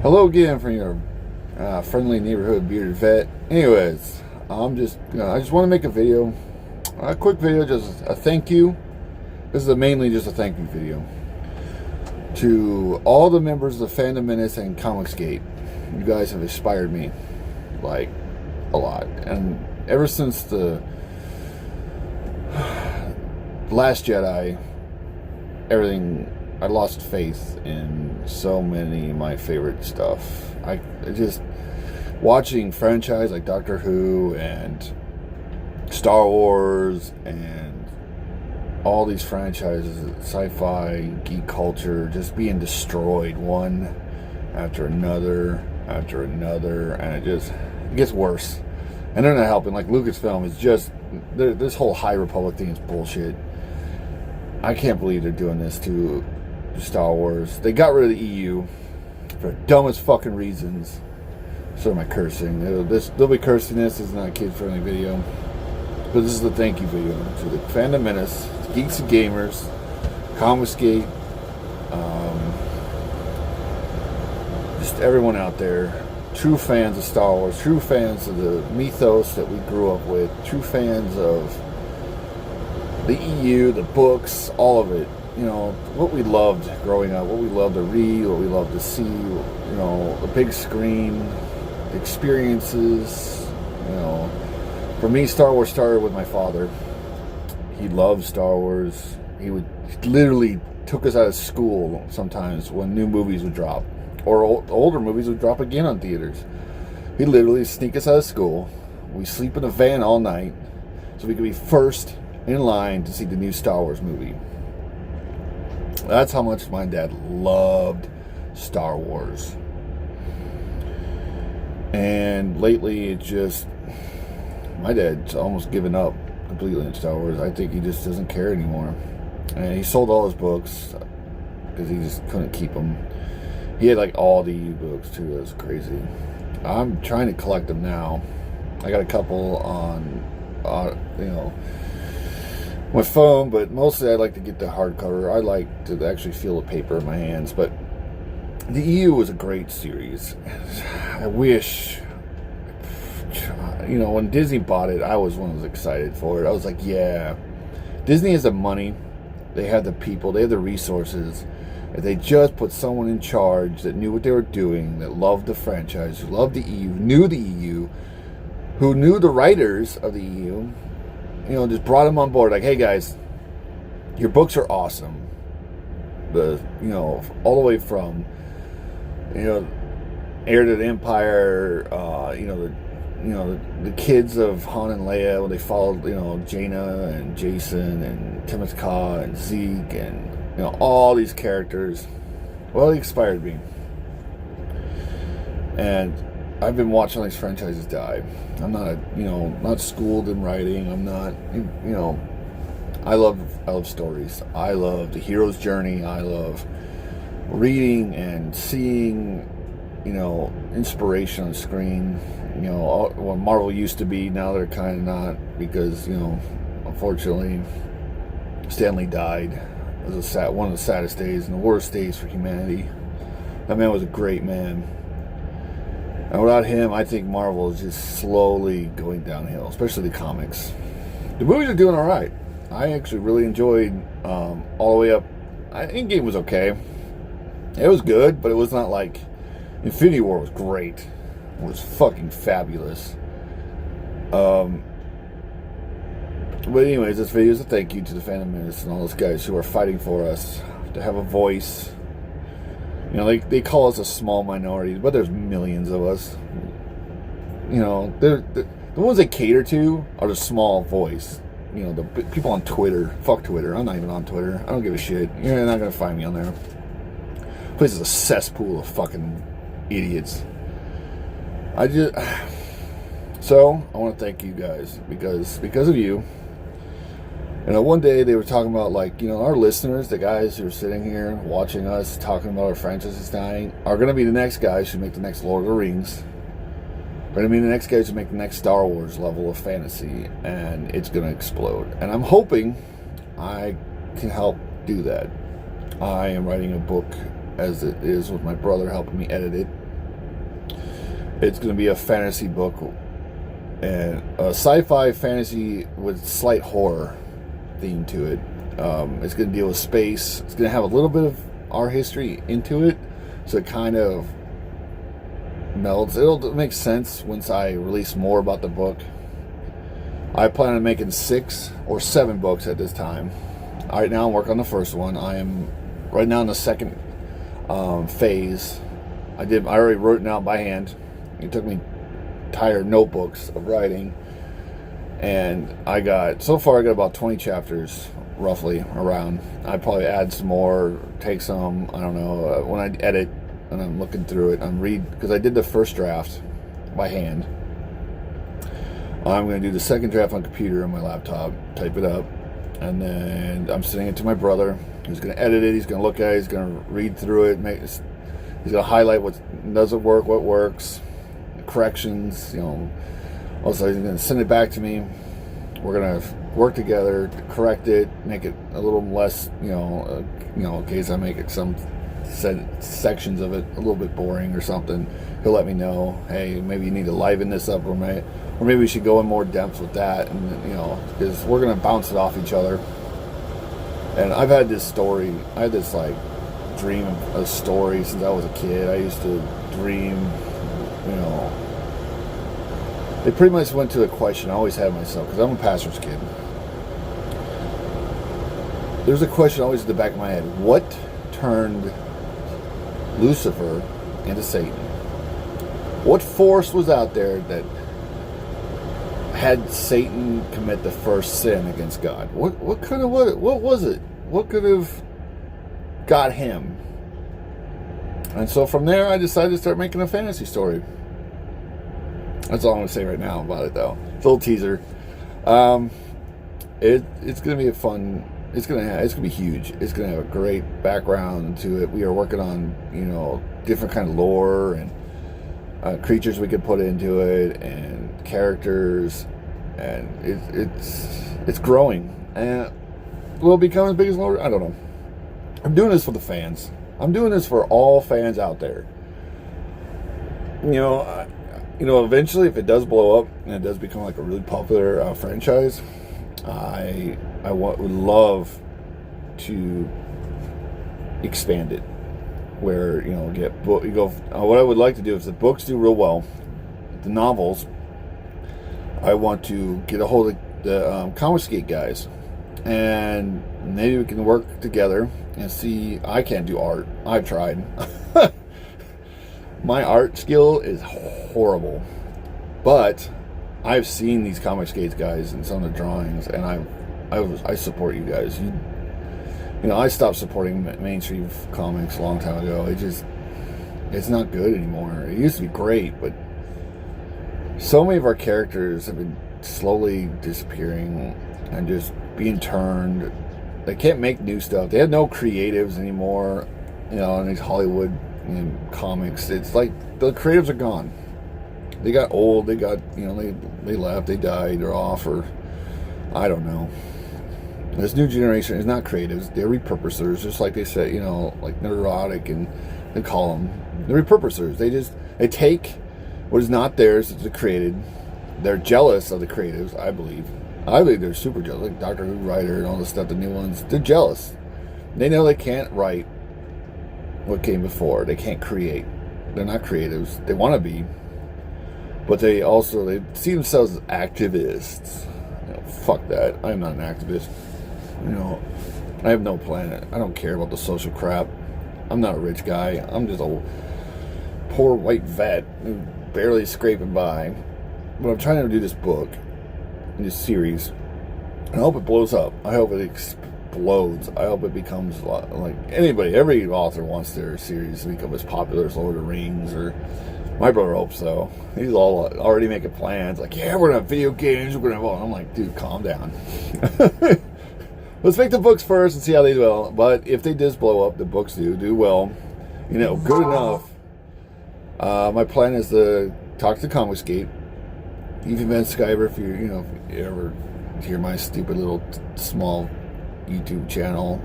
Hello again from your friendly neighborhood bearded vet. Anyways, I just want to make a quick video, just a thank you. This is mainly just a thank you video to all the members of Fandom Menace and Comicsgate. You guys have inspired me, like, a lot. And ever since the Last Jedi, I lost faith in so many of my favorite stuff. I just watching franchise like Doctor Who and Star Wars and all these franchises, sci-fi, geek culture, just being destroyed one after another, and it gets worse. And they're not helping. Like Lucasfilm is just, this whole High Republic thing is bullshit. I can't believe they're doing this to Star Wars. They got rid of the EU for the dumbest fucking reasons. So am I cursing. They'll be cursing this. This is not a kid-friendly video. But this is the thank you video to the Fandom Menace, Geeks and Gamers, Comicsgate, just everyone out there. True fans of Star Wars, true fans of the mythos that we grew up with, true fans of the EU, the books, all of it. You know, what we loved growing up, what we loved to read, what we loved to see, you know, the big screen, the experiences. You know, for me, Star Wars started with my father. He loved Star Wars. He literally took us out of school sometimes when new movies would drop, or older movies would drop again on theaters. He'd literally sneak us out of school. We sleep in a van all night so we could be first in line to see the new Star Wars movie. That's how much my dad loved Star Wars. And lately, my dad's almost given up completely on Star Wars. I think he just doesn't care anymore. And he sold all his books because he just couldn't keep them. He had like all the EU books too. That was crazy. I'm trying to collect them now. I got a couple on my phone, but mostly I like to get the hardcover. I like to actually feel the paper in my hands. But the EU was a great series. I wish, when Disney bought it, I was one who was excited for it. I was like, yeah, Disney has the money, they have the people, they have the resources. If they just put someone in charge that knew what they were doing, that loved the franchise, who loved the EU, knew the EU, who knew the writers of the EU, just brought them on board. Like, hey guys, your books are awesome. All the way from, Heir to the Empire, the kids of Han and Leia, when they followed, Jaina and Jason and Timothy and Zeke and, all these characters. Well, they inspired me. And I've been watching all these franchises die. I'm not, not schooled in writing. I'm not, I love stories. I love the hero's journey. I love reading and seeing, inspiration on screen. What Marvel used to be, now they're kind of not, because, unfortunately, Stan Lee died. It was one of the saddest days and the worst days for humanity. That man was a great man. And without him, I think Marvel is just slowly going downhill, especially the comics. The movies are doing all right. I actually really enjoyed all the way up. Endgame was okay. It was good, but it was not like Infinity War was great. It was fucking fabulous. But anyways, this video is a thank you to the Phantom Menace and all those guys who are fighting for us to have a voice. They call us a small minority, but there's millions of us. The ones they cater to are the small voice. The people on Twitter. Fuck Twitter. I'm not even on Twitter. I don't give a shit. You're not gonna find me on there. The place is a cesspool of fucking idiots. So I want to thank you guys because of you. One day they were talking about, our listeners, the guys who are sitting here watching us talking about our franchises dying, are going to be the next guys who make the next Lord of the Rings. Are going to be the next guys who make the next Star Wars level of fantasy, and it's going to explode. And I'm hoping I can help do that. I am writing a book as it is, with my brother helping me edit it. It's going to be a fantasy book, and a sci-fi fantasy with slight horror theme to it. It's going to deal with space. It's going to have a little bit of our history into it, so it kind of melds. It'll make sense once I release more about the book. I plan on making 6 or 7 books at this time. Right now I'm working on the first one. I am right now in the second phase. I already wrote it out by hand. It took me entire notebooks of writing, and so far I got about 20 chapters roughly around. I'd probably add some more, take some, I don't know, when I edit and I'm looking through it, because I did the first draft by hand. I'm going to do the second draft on computer on my laptop, type it up, and then I'm sending it to my brother, who's going to edit it. He's going to look at it, he's going to read through it, he's going to highlight what doesn't work, what works, corrections, Also, he's going to send it back to me. We're going to work together to correct it, make it a little less, in case I make it some sections of it a little bit boring or something. He'll let me know, hey, maybe you need to liven this up, or maybe we should go in more depth with that, and because we're going to bounce it off each other. And I've had this story, dream of a story since I was a kid. I used to dream, It pretty much went to a question I always had myself, because I'm a pastor's kid. There's a question always at the back of my head. What turned Lucifer into Satan? What force was out there that had Satan commit the first sin against God? What was it? What could have got him? And so from there, I decided to start making a fantasy story. That's all I'm going to say right now about it, though. It's a little teaser. It's going to be a fun. It's going to be huge. It's going to have a great background to it. We are working on different kind of lore and creatures we could put into it, and characters, and it's growing. And will it become as big as lore? I don't know. I'm doing this for the fans. I'm doing this for all fans out there. Eventually, if it does blow up and it does become like a really popular franchise, I would love to expand it. Where what I would like to do is, the books do real well, the novels, I want to get a hold of the Comicsgate guys, and maybe we can work together and see. I can't do art. I've tried. My art skill is horrible, but I've seen these Comicsgate guys and some of the drawings, and I support you guys. I stopped supporting mainstream comics a long time ago. It's not good anymore. It used to be great, but so many of our characters have been slowly disappearing and just being turned. They can't make new stuff. They have no creatives anymore, in these Hollywood comics. It's like the creatives are gone. They got old. They got, they left. They died. They're off, or I don't know. This new generation is not creatives. They're repurposers, just like they say, like Nerdortic, and they call them. They're repurposers. They take what is not theirs that's created. They're jealous of the creatives, I believe. I believe they're super jealous, like Doctor Who writer and all this stuff, the new ones. They're jealous. They know they can't write what came before. They can't create. They're not creatives. They want to be, but they see themselves as activists. Fuck that. I'm not an activist. I have no plan. I don't care about the social crap. I'm not a rich guy. I'm just a poor white vet who barely scraping by. But I'm trying to do this book, this series. I hope it blows up. I hope it explodes. I hope it becomes like anybody. Every author wants their series to become as popular as Lord of the Rings, or my brother hopes so. He's all already making plans. Like, yeah, we're gonna have video games. We're gonna have all. I'm like, dude, calm down. Let's make the books first and see how they do well. But if they just blow up, the books do well. Good enough. My plan is to talk to Comicsgate. Even Mence, if you ever hear my stupid little small YouTube channel,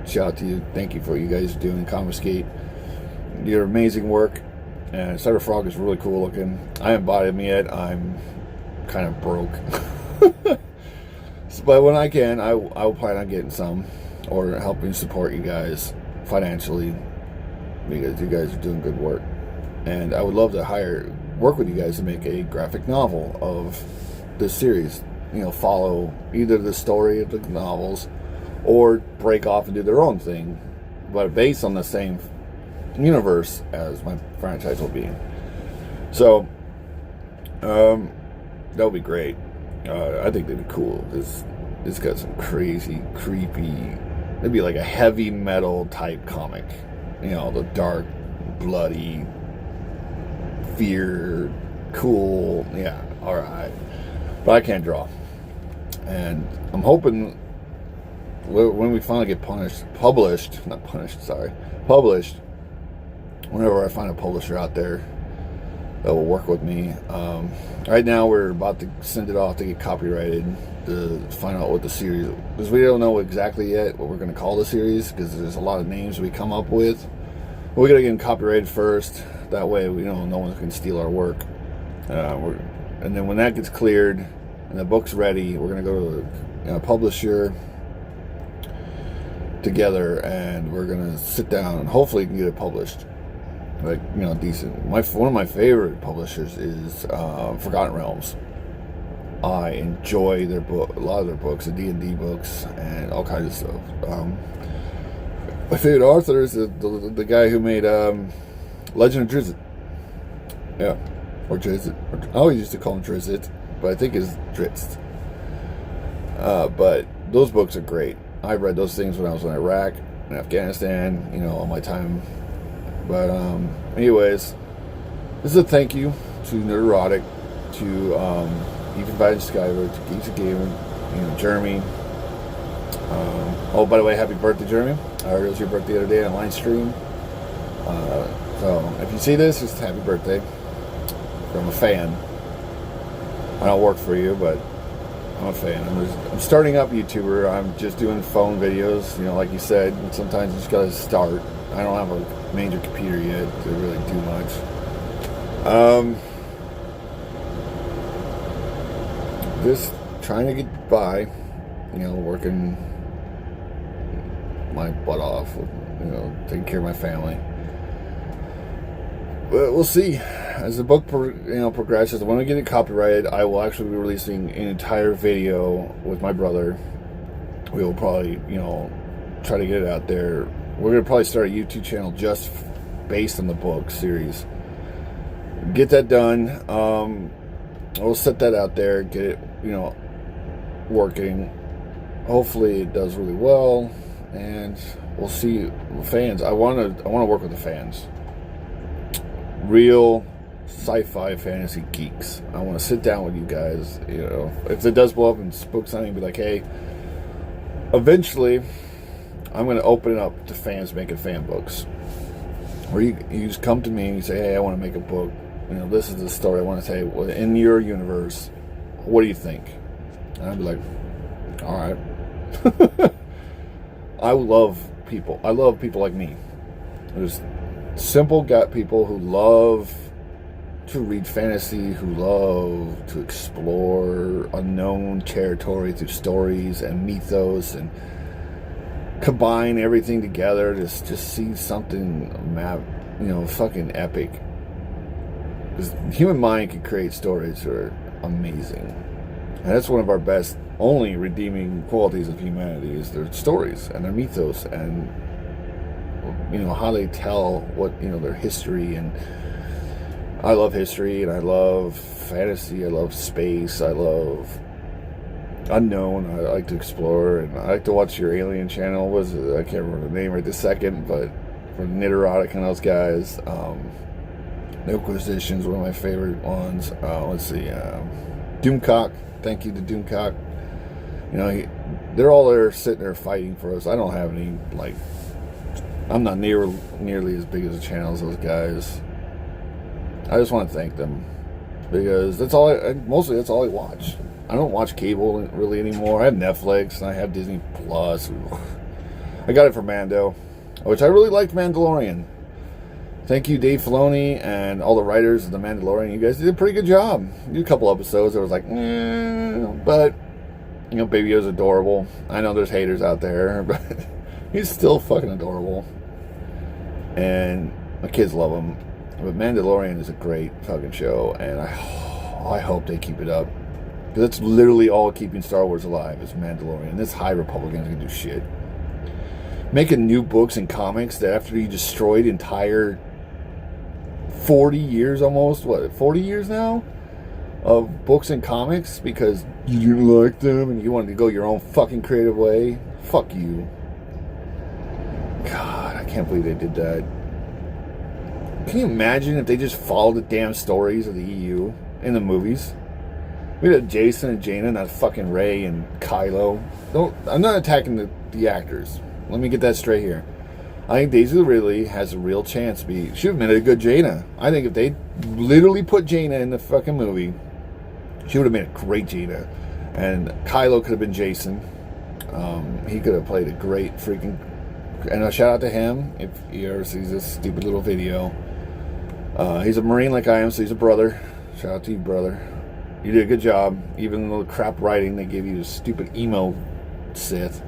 shout out to you. Thank you for what you guys are doing, Comicsgate. Your amazing work. And Cyber Frog is really cool looking. I haven't bought him yet. I'm kind of broke. But when I can, I will plan on getting some, or helping support you guys financially, because you guys are doing good work. And I would love to work with you guys to make a graphic novel of this series. You know, follow either the story of the novels, or break off and do their own thing, but based on the same universe as my franchise will be. So, that would be great. I think they'd be cool. It's got some crazy, creepy, it'd be like a heavy metal type comic. You know, the dark, bloody, fear, cool. Yeah, alright. But I can't draw. And I'm hoping when we finally get published, whenever I find a publisher out there that will work with me. Right now we're about to send it off to get copyrighted, to find out what the series, because we don't know exactly yet what we're going to call the series, because there's a lot of names we come up with. But we got to get them copyrighted first, that way no one can steal our work. And then when that gets cleared and the book's ready, we're going to go to a publisher together, and we're going to sit down and hopefully can get it published. Like, decent. One of my favorite publishers is Forgotten Realms. I enjoy their book, a lot of their books, the D&D books, and all kinds of stuff. My favorite author is the guy who made Legend of Drizzt. Yeah, or Drizzt. I always used to call him Drizzt, but I think it's Drizzt. But those books are great. I read those things when I was in Iraq and Afghanistan, all my time. But anyways, this is a thank you to Nerdortic, to Even By Skyler, to Geeks Gaming, Jeremy. Oh, by the way, happy birthday, Jeremy. I heard it was your birthday the other day on a line stream. So if you see this, just happy birthday from a fan. I don't work for you, but I'm a fan. I'm starting up YouTuber. I'm just doing phone videos, like you said. Sometimes you just gotta start. I don't have a major computer yet to really do much. Just trying to get by, working my butt off, taking care of my family. But we'll see as the book progresses. When I get it copyrighted, I will actually be releasing an entire video with my brother. We will probably try to get it out there. We're gonna probably start a YouTube channel just based on the book series. Get that done. We'll set that out there, get it working. Hopefully it does really well, and we'll see fans. I want to work with the fans. Real sci-fi fantasy geeks. I want to sit down with you guys. If it does blow up and spook something, be like, hey, eventually I'm going to open it up to fans making fan books, where you just come to me and you say, hey, I want to make a book. This is the story I want to tell you. In your universe, what do you think? And I'd be like, all right. I love people. I love people like me. There's simple people who love to read fantasy, who love to explore unknown territory through stories and mythos, and combine everything together to just see something fucking epic. Because the human mind can create stories that are amazing, and that's one of our best, only redeeming qualities of humanity, is their stories and their mythos, and how they tell their history. And I love history, and I love fantasy, I love space, I love unknown. I like to explore, and I like to watch your alien channel. I can't remember the name right this second, but from Nerdortic and those guys. The Inquisition's one of my favorite ones. Let's see, Doomcock. Thank you to Doomcock. They're all there sitting there fighting for us. I don't have any, I'm not nearly as big as a channel as those guys. I just want to thank them, because that's all mostly that's all I watch. I don't watch cable really anymore. I have Netflix and I have Disney Plus. I got it from Mando, which I really liked Mandalorian. Thank you, Dave Filoni, and all the writers of The Mandalorian. You guys did a pretty good job. You did a couple episodes that was like, but, you know, Baby Yoda's adorable. I know there's haters out there, but he's still fucking adorable. And my kids love him. But Mandalorian is a great fucking show, and I hope they keep it up. Because that's literally all keeping Star Wars alive is Mandalorian. This High Republic ain't gonna do shit. Making new books and comics that after you destroyed entire 40 years almost, 40 years now of books and comics because you didn't like them and you wanted to go your own fucking creative way. Fuck you. God, I can't believe they did that. Can you imagine if they just followed the damn stories of the EU in the movies? We had Jason and Jaina, not fucking Rey and Kylo. I'm not attacking the actors. Let me get that straight here. I think Daisy Ridley has a real chance to be... She would have made a good Jaina. I think if they literally put Jaina in the fucking movie, she would have made a great Jaina. And Kylo could have been Jason. He could have played a great freaking... And a shout out to him if he ever sees this stupid little video. He's a Marine like I am, so he's a brother. Shout out to you, brother. You did a good job. Even though the crap writing they gave you the stupid emo Sith.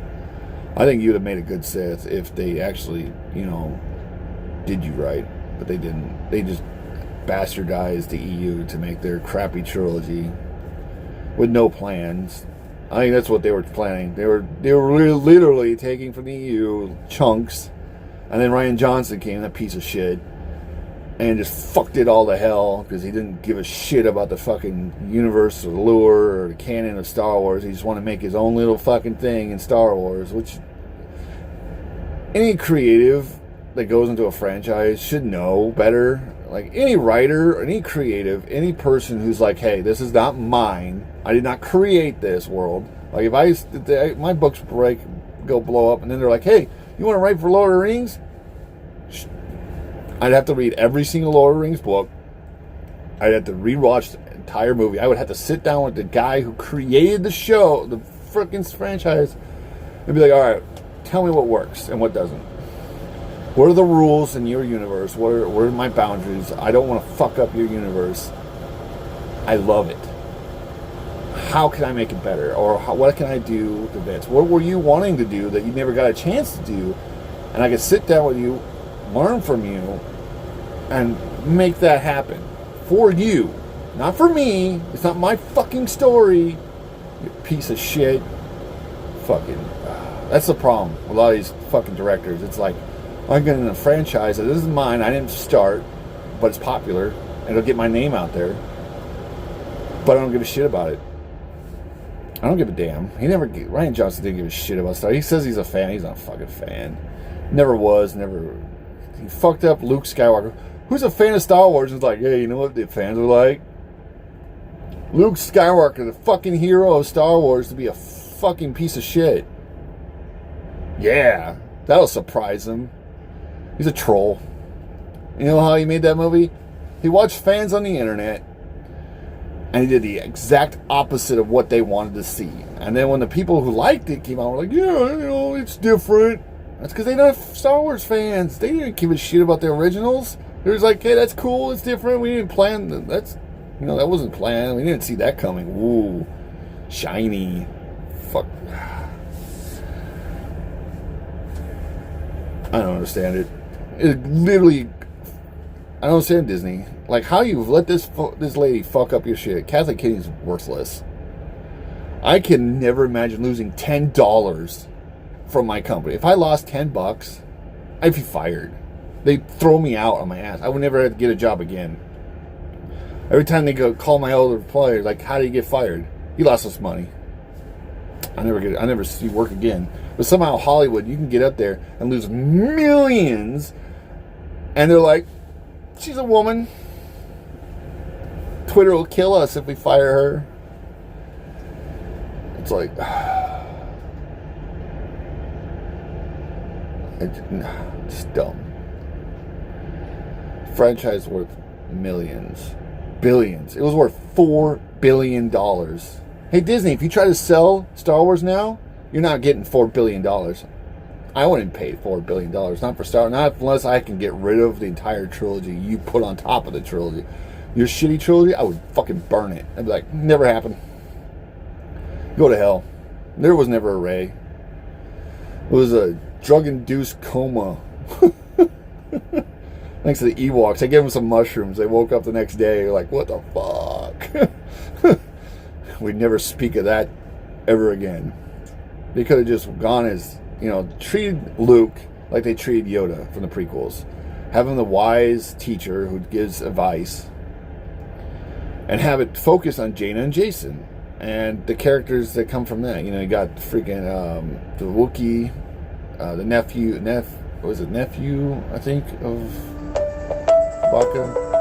I think you would have made a good Sith if they actually, you know, did you right. But they didn't. They just bastardized the EU to make their crappy trilogy with no plans. I think that's what they were planning. They were literally taking from the EU chunks, and then Rian Johnson came, that piece of shit, and just fucked it all to hell because he didn't give a shit about the fucking universe or the lore or the canon of Star Wars. He just wanted to make his own little fucking thing in Star Wars, which any creative that goes into a franchise should know better. Like any writer, any creative, any person who's like, hey, this is not mine. I did not create this world. Like if my books go blow up, and then they're like, hey, you want to write for Lord of the Rings? I'd have to read every single Lord of the Rings book. I'd have to rewatch the entire movie. I would have to sit down with the guy who created the show, the frickin' franchise, and be like, all right, tell me what works and what doesn't. What are the rules in your universe? What are my boundaries? I don't want to fuck up your universe. I love it. How can I make it better? Or what can I do with the bits? What were you wanting to do that you never got a chance to do? And I could sit down with you, learn from you, and make that happen. For you. Not for me. It's not my fucking story. You piece of shit. Fucking... That's the problem with a lot of these fucking directors. It's like, I'm getting a franchise that this is mine. I didn't start, but it's popular, and it'll get my name out there. But I don't give a shit about it. I don't give a damn. Rian Johnson didn't give a shit about Star Wars. He says he's a fan. He's not a fucking fan. Never was. Never. He fucked up Luke Skywalker. Who's a fan of Star Wars? Is like, hey, you know what the fans are like? Luke Skywalker, the fucking hero of Star Wars, to be a fucking piece of shit. Yeah, that'll surprise him. He's a troll. You know how he made that movie? He watched fans on the internet, and he did the exact opposite of what they wanted to see. And then when the people who liked it came out, were like, yeah, you know, it's different. That's because they're not Star Wars fans. They didn't give a shit about the originals. They was like, hey, that's cool, it's different. We didn't plan that's, you know, that wasn't planned. We didn't see that coming. Ooh, shiny. Fuck. I don't understand it. It literally, I don't understand Disney. Like, how you've let this lady fuck up your shit. Kathleen Kennedy's worthless. I can never imagine losing $10 from my company. If I lost $10, I'd be fired. They'd throw me out on my ass. I would never have to get a job again. Every time they go call my older employer, like, how do you get fired? You lost us money. I never see work again. But somehow Hollywood, you can get up there and lose millions, and they're like, she's a woman. Twitter will kill us if we fire her. It's like, it's dumb. Franchise worth millions, billions. It was worth $4 billion. Hey Disney, if you try to sell Star Wars now, you're not getting $4 billion. I wouldn't pay $4 billion, not for Star Wars, not unless I can get rid of the entire trilogy you put on top of the trilogy. Your shitty trilogy, I would fucking burn it. I'd be like, never happened. Go to hell. There was never a Rey. It was a drug-induced coma. Thanks to the Ewoks. I gave them some mushrooms. They woke up the next day like, what the fuck? We'd never speak of that ever again. They could have just gone as, treated Luke like they treated Yoda from the prequels. Have him the wise teacher who gives advice. And have it focus on Jaina and Jason. And the characters that come from that. You got freaking the Wookiee, the nephew, I think, of Chewbacca.